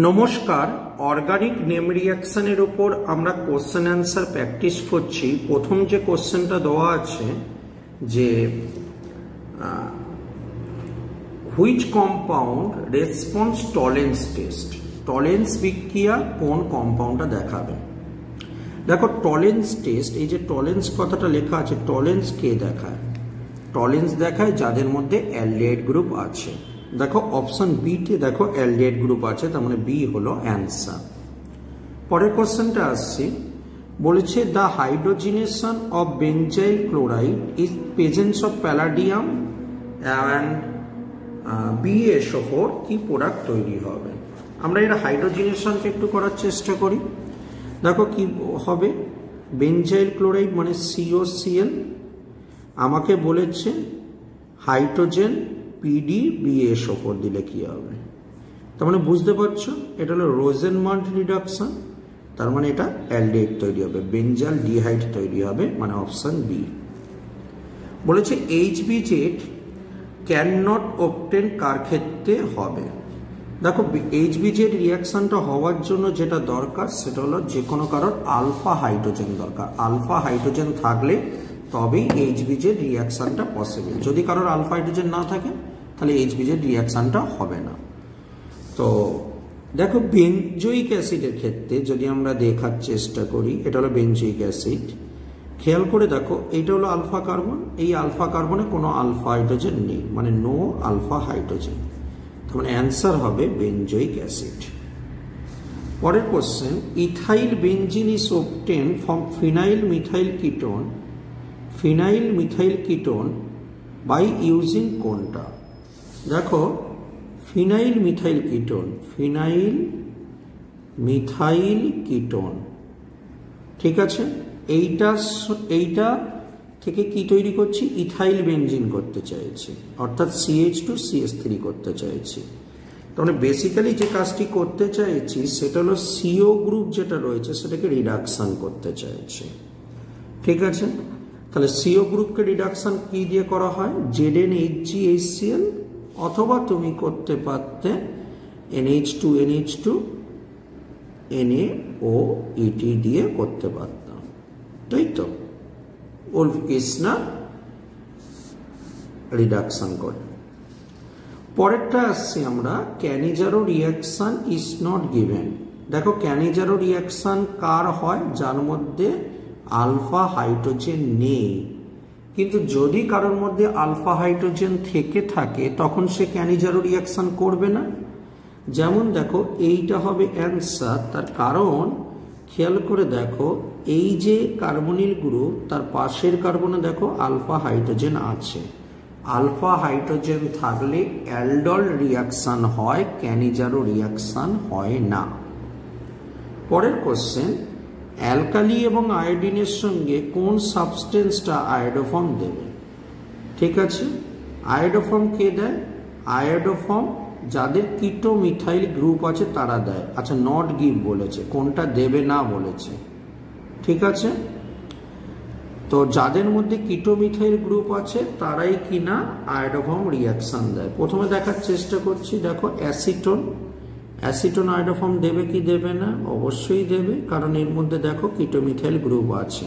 নমস্কার, organic name রিঅ্যাকশনের উপর আমরা কোশ্চেন অ্যান্সার প্র্যাকটিস করছি। প্রথম যে কোশ্চেনটা দেওয়া আছে যে which compound response Tollens test, Tollens বিক্রিয়া কোন কম্পাউন্ডটা দেখাবে। দেখো টলেন্স টেস্ট, এই যে টলেন্স কথাটা লেখা আছে, টলেন্স কে দেখায়? টলেন্স দেখায় যাদের মধ্যে অ্যালডিহাইড গ্রুপ আছে। দেখো অপশন বি তে দেখো অ্যালডিহাইড গ্রুপ আছে, তার মানে বি হলো অ্যান্সার। পরের কোশ্চেনটা আসছি, বলেছে the hydrogenation of benzyl chloride is presence of palladium and BaSO4 কি প্রোডাক্ট তৈরি হবে। আমরা এর হাইড্রোজিনেশনকে একটু করার চেষ্টা করি। দেখো কি হবে, বেঞ্জাইল ক্লোরাইড মানে COCl, আমাকে বলেছে হাইড্রোজেন BaSO4 দিলে কি হবে। তার মানে বুঝতে পারছো এটা হলো রোজেনমান্ড রিডাকশন, তার মানে এটা অ্যালডিহাইড তৈরি হবে, বেঞ্জাল ডিহাইড তৈরি হবে, মানে অপশন বি। বলেছে HBZ ক্যান নট অবটেন কার ক্ষেত্রে হবে। দেখো HBZ রিয়াকশনটা হওয়ার জন্য যেটা দরকার সেটা হলো যে কোনো কারোর আলফা হাইড্রোজেন দরকার। আলফা হাইড্রোজেন থাকলে তবেই HBZ রিয়াকশনটা পসিবল। যদি কারোর আলফা হাইড্রোজেন না থাকে তাহলে HBZ রিয়াকশনটা হবে না। তো দেখো বেঞ্জোইক অ্যাসিডের ক্ষেত্রে যদি আমরা দেখার চেষ্টা করি, এটা হলো বেঞ্জোইক অ্যাসিড, খেয়াল করে দেখো এইটা হলো আলফা কার্বন, এই আলফা কার্বনে কোনো আলফা হাইড্রোজেন নেই, মানে নো আলফা হাইড্রোজেন, তার মানে অ্যান্সার হবে বেঞ্জোইক অ্যাসিড। পরের question, ethyl benzene is obtain from phenyl methyl ketone, phenyl methyl ketone by using কোনটা। দেখো phenyl methyl ketone, phenyl methyl ketone, ঠিক আছে, এইটা থেকে কি তৈরি করছি, ইথাইল বেঞ্জিন করতে চাইছি, অর্থাৎ CH2CH3 করতে চাইছি। তাহলে বেসিক্যালি যে কাজটি করতে চাইছি সেটা হলো CO গ্রুপ যেটা রয়েছে সেটাকে রিডাকশন করতে চাইছি, ঠিক আছে। তাহলে CO গ্রুপকে রিডাকশন কি দিয়ে করা হয়, ZnHgHCl, অথবা তুমি করতে পারতে NH2NH2 NaOET দিয়ে করতে পারতাম, তাই তো, উলফ কৃষ্ণা রিডাকশন করে। পরেরটা আসছি আমরা, Cannizzaro reaction is not given. দেখো ক্যানিজারো রিয়াকশন কার হয়, যার মধ্যে আলফা হাইড্রোজেন নেই, কিন্তু যদি কারোর মধ্যে আলফা হাইড্রোজেন থেকে থাকে তখন সে ক্যানিজারো রিয়াকশন করবে না। যেমন দেখো এইটা হবে অ্যান্সার, তার কারণ খেয়াল করে দেখো এই যে কার্বনিল গ্রুপ তার পাশের কার্বনে দেখো আলফা হাইড্রোজেন আছে, আলফা হাইড্রোজেন থাকলে অ্যালডল রিয়াকশন হয়, ক্যানিজারো রিয়াকশন হয় না। পরের কোশ্চেন, অ্যালকালি এবং আয়োডিনের সঙ্গে কোন সাবস্টেন্সটা আয়োডোফর্ম দেবে, ঠিক আছে। আয়োডোফর্ম কে দেয়, আয়োডোফর্ম যাদের কিটো মিথাইল গ্রুপ আছে তারা দেয়। আচ্ছা নট গিভ বলেছে, কোনটা দেবে না বলেছে, ঠিক আছে। তো যাদের মধ্যে কিটো মিথাইল গ্রুপ আছে তারাই কিনা আয়োডোফর্ম রিয়াকশন দেয়। প্রথমে দেখার চেষ্টা করছি, দেখো অ্যাসিটোন, অ্যাসিটোন আয়োডোফর্ম দেবে কি দেবে না, অবশ্যই দেবে, কারণ এর মধ্যে দেখো কিটো মিথাইল গ্রুপ আছে।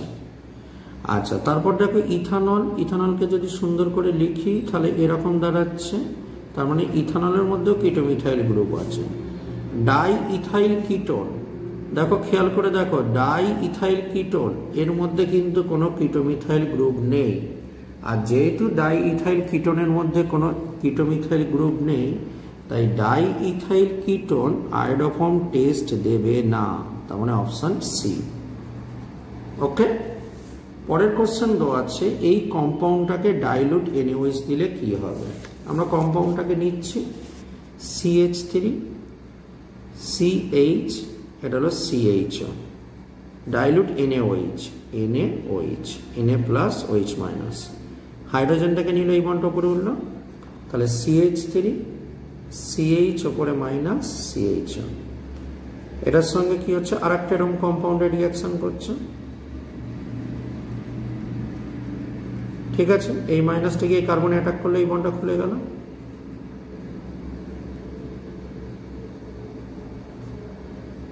আচ্ছা তারপর দেখো ইথানল, ইথানলকে যদি সুন্দর করে লিখি তাহলে এরকম দাঁড়াচ্ছে, তার মানে ইথানলের মধ্যেও কিটো মিথাইল গ্রুপ আছে। ডাই ইথাইল কিটোন, দেখো খেয়াল করে দেখো ডাই ইথাইল কিটোন, এর মধ্যে কিন্তু কোনো কিটো মিথাইল গ্রুপ নেই, আর যেহেতু ডাই ইথাইল কিটোনের মধ্যে কোনো কিটো মিথাইল গ্রুপ নেই তাই die ethyl ketone iodoform test দেবে না, তার মানে অপশন সি। ওকে, পরের কোশ্চেন দেওয়া আছে, এই কম্পাউন্ডটাকে ডাইলুট NaOH দিলে কি হবে। আমরা কম্পাউন্ডটাকে নিচ্ছি CH3 CH, এটা হলো CHO, dilute NaOH NaOH Na plus OH minus, হাইড্রোজেনটাকে নিল এই বন্ডটা উপরে উঠলো, তাহলে CH3 CH ওপরে মাইনাস CHO, এটার সঙ্গে কি হচ্ছে আর একটা এরকম কম্পাউন্ডের রিয়াকশন করছে, ঠিক আছে। এই মাইনাসটাকে এই কার্বনে অ্যাটাক করলে এই বন্ডটা খুলে গেল,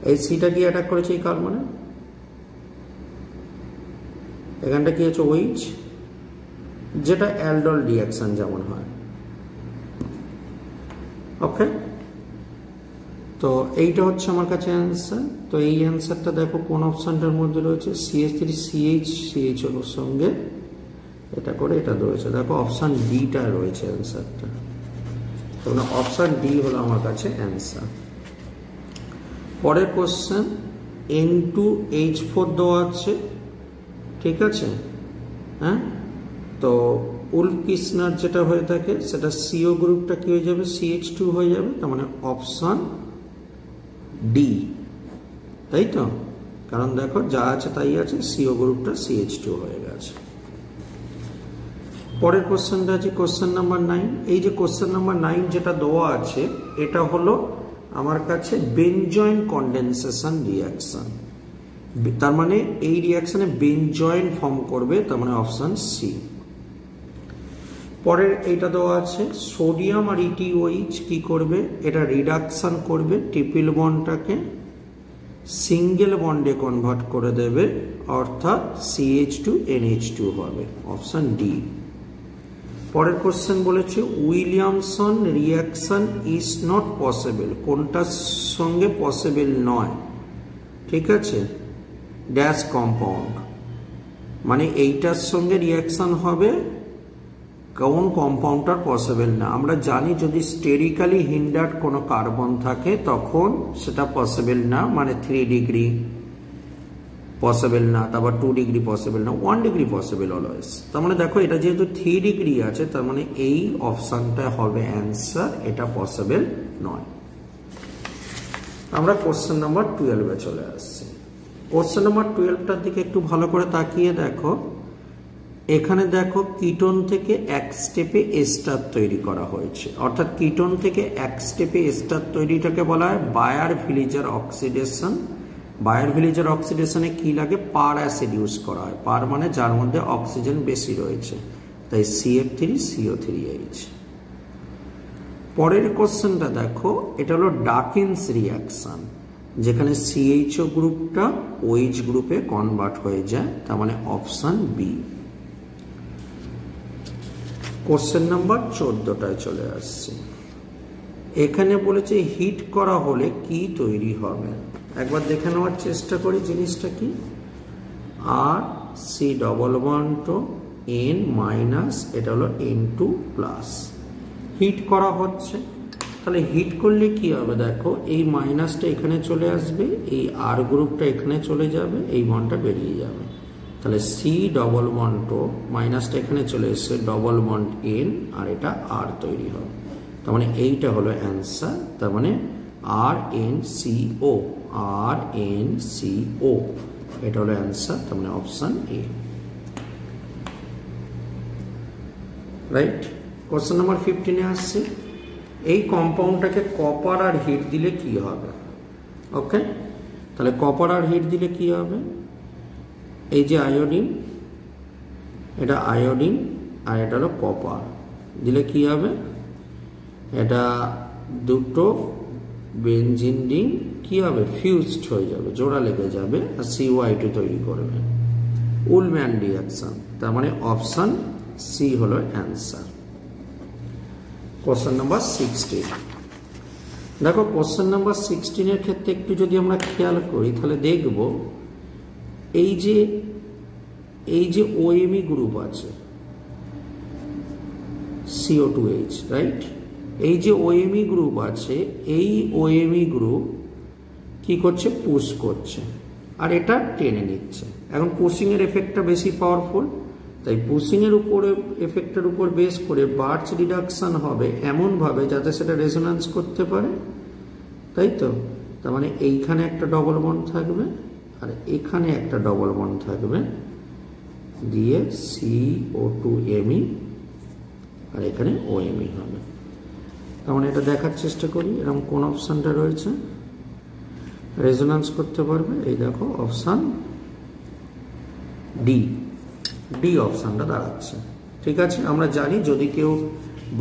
এই সিটা কি অ্যাটাক করেছে এই কার্বনে, এখানটা কি হচ্ছে ওইচ, যেটা অ্যালডল রিঅ্যাকশন যেমন হয়। ওকে, তো এইটা হচ্ছে আমার কাছে অ্যান্সার। তো এই অ্যান্সারটা দেখো কোন অপশনটার মধ্যে রয়েছে, CH3CH CHO এর সঙ্গে এটা করে এটা রয়েছে, দেখো অপশন ডিটা রয়েছে অ্যান্সারটা। তখন অপশন ডি হলো আমার কাছে অ্যান্সার। পরের কোশ্চেন, N2H4 দেওয়া আছে, ঠিক আছে, হ্যাঁ, তো উলফকিসনার যেটা হয়ে থাকে সেটা CO গ্রুপটা কি হয়ে যাবে, CH2 হয়ে যাবে, তার মানে অপশন ডি, তাই তো, কারণ দেখো যা আছে তাই আছে, CO গ্রুপটা CH2 হয়ে গেছে। পরের কোশ্চেনটা আছে কোশ্চেন নাম্বার 9। এই যে কোশ্চেন নাম্বার 9 যেটা দেওয়া আছে এটা হলো আমার কাছে বেনজয়েন কন্ডেনসেশন রিঅ্যাকশন, তার মানে এই রিঅ্যাকশনে বেনজয়েন ফর্ম করবে, তার মানে অপশন সি। পরের এইটা দেওয়া আছে সোডিয়াম আর ETOH কি করবে, এটা রিডাকশন করবে, ট্রিপল বন্ডটাকে সিঙ্গেল বন্ডে কনভার্ট করে দেবে, অর্থাৎ CH2NH2 হবে, অপশন ডি। পরের কোশ্চেন বলেছে Williamson reaction is not possible, কোনটার সঙ্গে পসিবল নয়, ঠিক আছে, ড্যাশ কম্পাউন্ড, মানে এইটার সঙ্গে রিঅ্যাকশন হবে, কোন কম্পাউন্ডটার পসিবল না। আমরা জানি যদি স্টেরিক্যালি হিন্ডার্ড কোনো কার্বন থাকে তখন সেটা পসিবল না, মানে 3 ডিগ্রি পসিবল না, তারপর 2 ডিগ্রি পসিবল না, 1 ডিগ্রি পসিবল অলওয়েজ। তার মানে দেখো এটা যেহেতু 3 ডিগ্রি আছে, তার মানে এই অপশনটা হবে অ্যান্সার, এটা পসিবল নয়। আমরা কোশ্চেন নাম্বার 12-এ চলে আসছি। কোশ্চেন নাম্বার 12টার দিকে একটু ভালো করে তাকিয়ে দেখো, এখানে দেখো কিটোন থেকে এক স্টেপে এস্টার তৈরি করা হয়েছে, অর্থাৎ কিটোন থেকে এক স্টেপে এস্টার তৈরিটাকে বলা হয় বায়ার-ভিলিজার অক্সিডেশন। বায়ার-ভিলিজার অক্সিডেশনে কি লাগে, পার অ্যাসিড ইউজ করা হয়, পার মানে যার মধ্যে অক্সিজেন বেশি রয়েছে, তাই CF3CO3H। পরের কোশ্চেনটা দেখো, এটা হলো ডাকিন্স রিঅ্যাকশন, যেখানে CHO গ্রুপটা OH গ্রুপে কনভার্ট হয়ে যায়, তার মানে অপশন বি। কোশ্চেন নাম্বার 14টায় চলে আসছে। এখানে বলেছে হিট করা হলে কি তৈরি হবে, একবার দেখে নেওয়ার চেষ্টা করি জিনিসটা কি, আর C double bond N minus, এটা হলো N2 প্লাস, হিট করা হচ্ছে, তাহলে হিট করলে কি হবে, দেখো এই মাইনাসটা এখানে চলে আসবে, এই আর গ্রুপটা এখানে চলে যাবে, এই বন্ডটা বেরিয়ে যাবে, তাহলে সি ডবল বন্ড মাইনাসটা এখানে চলে এসছে, ডবল বন্ড N আর এটা আর তৈরি হবে, তার মানে এইটা হলো অ্যান্সার, তার মানে RNCO, RNCO এটা হলো অ্যান্সার, তার মানে option A, right. Question number 15-এ আসছে, এই কম্পাউন্ডটাকে কপার আর হিট দিলে কি হবে, ওকে, তাহলে কপার আর হিট দিলে কি হবে, এই যে আয়োডিন, এটা আয়োডিন আর এটা হলো কপার, দিলে কি হবে, এটা দুটো বেনজিন রিং কি হবে, ফিউজড হয়ে যাবে, জোড়া লেগে যাবে, আর COI2 তৈরি করবে, উলম্যান রিঅ্যাকশন, তার মানে অপশন সি হলো অ্যান্সার। কোশ্চেন নাম্বার 16, দেখো কোশ্চেন নাম্বার 16-এর ক্ষেত্রে একটু যদি আমরা খেয়াল করি তাহলে দেখব এই যে OMe গ্রুপ আছে CO2H, রাইট, এই যে OMe গ্রুপ আছে, এই OMe গ্রুপ কি করছে, পুশ করছে, আর এটা টেনে নিচ্ছে। এখন পুশিং এর এফেক্টটা বেশি পাওয়ারফুল, তাই পুশিং এর উপরে এফেক্টের উপর বেস করে বার্চ রিডাকশন হবে এমন ভাবে যাতে সেটা রেজোন্যান্স করতে পারে, তাই তো, তার মানে এইখানে একটা ডবল বন্ড থাকবে আর এখানে একটা ডবল বন্ড থাকবে, দিয়ে CO2Me আর এখানে OMe হবে। তার মানে এটা দেখার চেষ্টা করি এরকম কোন অপশনটা রয়েছে রেজোন্যান্স করতে পারবে, এই দেখো অপশন ডি, ডি অপশনটা দাঁড়াচ্ছে, ঠিক আছে। আমরা জানি যদি কেউ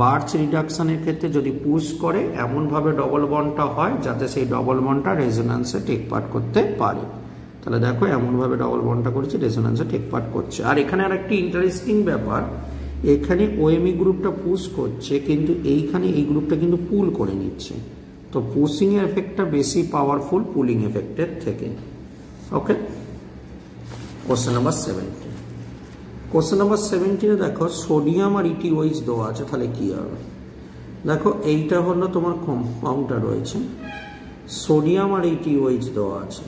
বার্চ রিডাকশনের ক্ষেত্রে যদি পুশ করে এমনভাবে ডবল বন্ডটা হয় যাতে সেই ডবল বন্ডটা রেজোন্যান্সে টেক পার্ট করতে পারে। তাহলে দেখো এমনভাবে ডবল বন্ডটা করেছে, রেজোন্যান্সে টেক পার্ট করছে। আর এখানে আর একটি ইন্টারেস্টিং ব্যাপার, এখানে ওএমই গ্রুপটা পুশ করছে কিন্তু এইখানে এই গ্রুপটা কিন্তু পুল করে নিচ্ছে। তো পুশিং এর এফেক্টটা বেশি পাওয়ারফুল পুলিং এফেক্টের থেকে। ওকে, কোশ্চেন নাম্বার 17। কোশ্চেন নাম্বার 17 দেখো সোডিয়াম আর ইটিওইচ দেওয়া আছে, তাহলে কি হবে? দেখো এইটা হলো তোমার কম্পাউন্ডটা রয়েছে, সোডিয়াম আর ইটিওইচ দেওয়া আছে,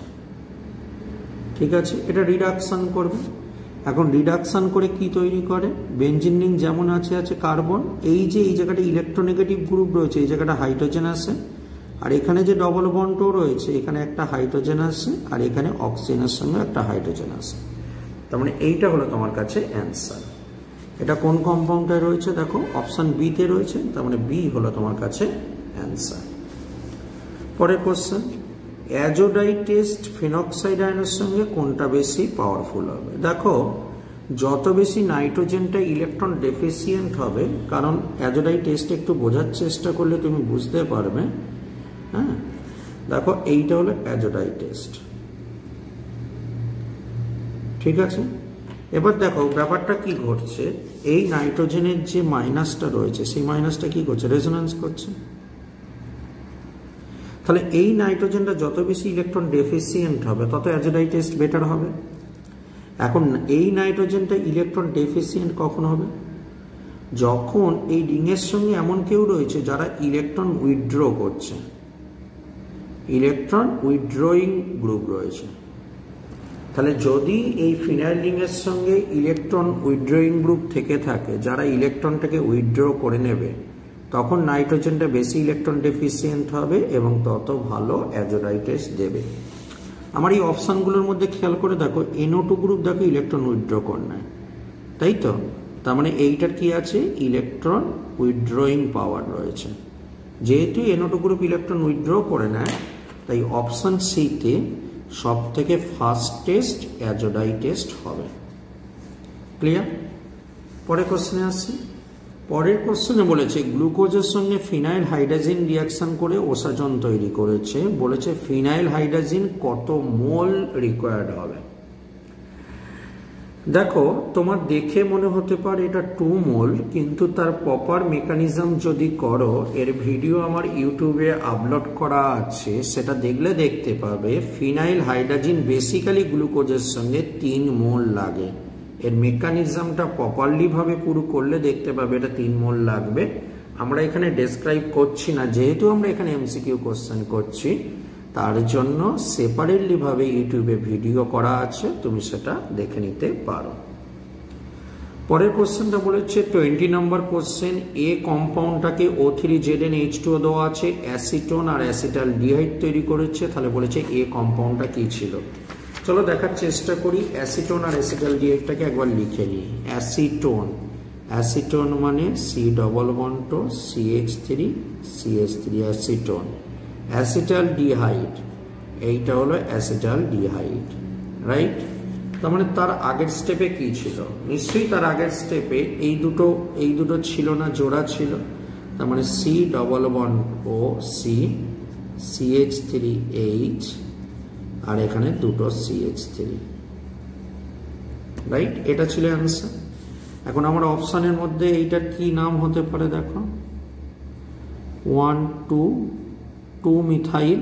ঠিক আছে। এটা রিডাকশন করবে। এখন রিডাকশন করে কি তৈরি করে? বেঞ্জিন রিং যেমন আছে কার্বন, এই যে এই জায়গাটা ইলেকট্রোনেগেটিভ গ্রুপ রয়েছে, এই জায়গাটা হাইড্রোজেন আসে, আর এখানে যে ডবল বন্ডও রয়েছে এখানে একটা হাইড্রোজেন আসে, আর এখানে অক্সিজেনের সঙ্গে একটা হাইড্রোজেন আসে। তার মানে এইটা হলো তোমার কাছে অ্যান্সার। এটা কোন কম্পাউন্ডে রয়েছে? দেখো অপশন বি তে রয়েছে, তার মানে বি হলো তোমার কাছে অ্যান্সার। পরের কোশ্চেন, অ্যাজোডাইট টেস্ট ফিনক্সাইড আয়নের সঙ্গে কোনটা বেশি পাওয়ারফুল হবে? দেখো যত বেশি নাইট্রোজেনটা ইলেকট্রন ডেফিসিয়েন্ট হবে, কারণ অ্যাজোডাইট টেস্ট একটু বোঝার চেষ্টা করলে তুমি বুঝতে পারবে। হ্যাঁ, দেখো এইটা হলো অ্যাজোডাইট টেস্ট, ঠিক আছে। এবার দেখো ব্যাপারটা কি ঘটছে, এই নাইট্রোজেনের যে মাইনাসটা রয়েছে সেই মাইনাসটা কি করছে? রেজোন্যান্স করছে। তাহলে এই নাইট্রোজেনটা যত বেশি ইলেকট্রন ডেফিসিয়েন্ট হবে তত অ্যাজোডাইট টেস্ট বেটার হবে। এখন এই নাইট্রোজেনটা ইলেকট্রন ডেফিসিয়েন্ট কখন হবে? যখন এই রিংয়ের সঙ্গে এমন কেউ রয়েছে যারা ইলেকট্রন উইথড্র করছে, ইলেকট্রন উইথড্রয়িং গ্রুপ রয়েছে। তাহলে যদি এই ফিনাইল রিংয়ের সঙ্গে ইলেকট্রন উইথড্রয়িং গ্রুপ থেকে থাকে যারা ইলেকট্রনটাকে উইথড্র করে নেবে, তখন নাইট্রোজেনটা বেশি ইলেকট্রন ডেফিসিয়েন্ট হবে এবং তত ভালো অ্যাজোডাইট টেস্ট দেবে। আমার এই অপশানগুলোর মধ্যে খেয়াল করে দেখো, NO2 গ্রুপ দেখো ইলেকট্রন উইথড্র করে নেয়, তাই তো? তার মানে এইটার কি আছে? ইলেকট্রন উইথড্রয়িং পাওয়ার রয়েছে। যেহেতু NO2 গ্রুপ ইলেকট্রন উইথড্র করে নেয়, তাই অপশন সিতে সব থেকে ফার্স্ট টেস্ট অ্যাজোডাইট টেস্ট হবে। ক্লিয়ার? পরের কোশ্চেনে আসছি। পরের কোশ্চেনে বলেছে গ্লুকোজের সঙ্গে ফিনাইল হাইড্রোজেন রিয়াকশন করে ওষাজন তৈরি করেছে। বলেছে ফিনাইল হাইড্রোজেন কত মোল রিকোয়ার্ড হবে? দেখো তোমার দেখে মনে হতে পারে এটা 2 মোল, কিন্তু তার প্রপার মেকানিজম যদি করো, এর ভিডিও আমার ইউটিউবে আপলোড করা আছে, সেটা দেখলে দেখতে পাবে ফিনাইল হাইড্রোজেন বেসিক্যালি গ্লুকোজের সঙ্গে 3 মোল লাগে। এর মেকানিজমটা প্রপারলি ভাবে পুরো করলে দেখতে পাবে এটা 3 মোল লাগবে। আমরা এখানে ডেসক্রাইব করছি না, যেহেতু আমরা এখানে এমসিকিউ কোশ্চেন করছি, তার জন্য সেপারেটলি ভাবে ইউটিউবে ভিডিও করা আছে, তুমি সেটা দেখে নিতে পারো। পরের কোশ্চেনটা বলেছে 20 নম্বর কোশ্চেন, এ কম্পাউন্ডটাকে O3ZnH2O দেওয়া আছে, অ্যাসিটোন আর অ্যাসিটাল ডিহাইড তৈরি করেছে। তাহলে বলেছে এ কম্পাউন্ডটা কি ছিল? চলো দেখার চেষ্টা করি। অ্যাসিটোন আর অ্যাসিটাল ডিহাইডটাকে একবার লিখে নিই। অ্যাসিটোন, অ্যাসিটোন মানে C double bond CH3 CH3 acetone. Acetaldehyde, এইটা হলো অ্যাসিটাল ডিহাইড, রাইট? তার মানে তার আগের স্টেপে কি ছিল? নিশ্চয়ই তার আগের স্টেপে এই দুটো ছিল না, জোড়া ছিল। তার মানে C double bond O C CH3H, আর এখানে দুটো CH3, রাইট? এটা ছিল অ্যান্সার। এখন আমরা অপশনের মধ্যে এইটার কি নাম হতে পারে দেখো, 1,2 মিথাইল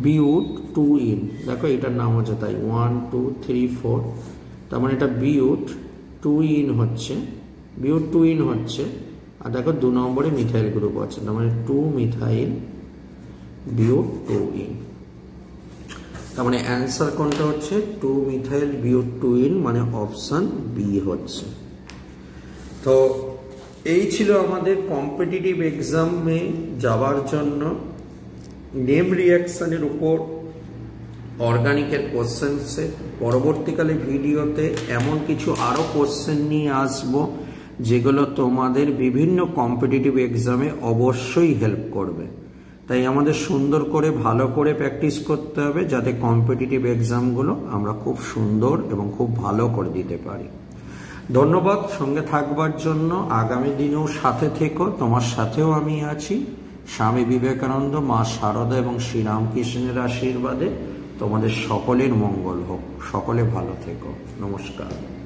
বিউট 2 দেখো এটার নাম হচ্ছে তাই 1 2 3 4। তার মানে এটা বিউট 2 হচ্ছে, বিউট 2 হচ্ছে। আর দেখো 2 নম্বরে মিথাইল গ্রুপ আছে, তার মানে 2 মিথাইল বিউট 2 তার মানে অ্যান্সার কোনটা হচ্ছে? 2 মিথাইল বিউট 2 মানে অপশন বি হচ্ছে। তো এই ছিল আমাদের কম্পিটিটিভ এক্সামে যাওয়ার জন্য নেম রিঅ্যাকশনের উপর অর্গানিকের কোশ্চেন সেট। পরবর্তীকালে ভিডিওতে এমন কিছু আরো কোশ্চেন নিয়ে আসব যেগুলো তোমাদের বিভিন্ন কম্পিটিটিভ এক্সামে অবশ্যই হেল্প করবে। তাই আমাদের সুন্দর করে ভালো করে প্র্যাকটিস করতে হবে যাতে কম্পিটিটিভ এক্সামগুলো আমরা খুব সুন্দর এবং খুব ভালো করে দিতে পারি। ধন্যবাদ সঙ্গে থাকবার জন্য। আগামী দিনেও সাথে থেকো, তোমার সাথেও আমি আছি। স্বামী বিবেকানন্দ, মা শারদা এবং শ্রীরামকৃষ্ণের আশীর্বাদে তোমাদের সকলের মঙ্গল হোক। সকলে ভালো থেকো। নমস্কার।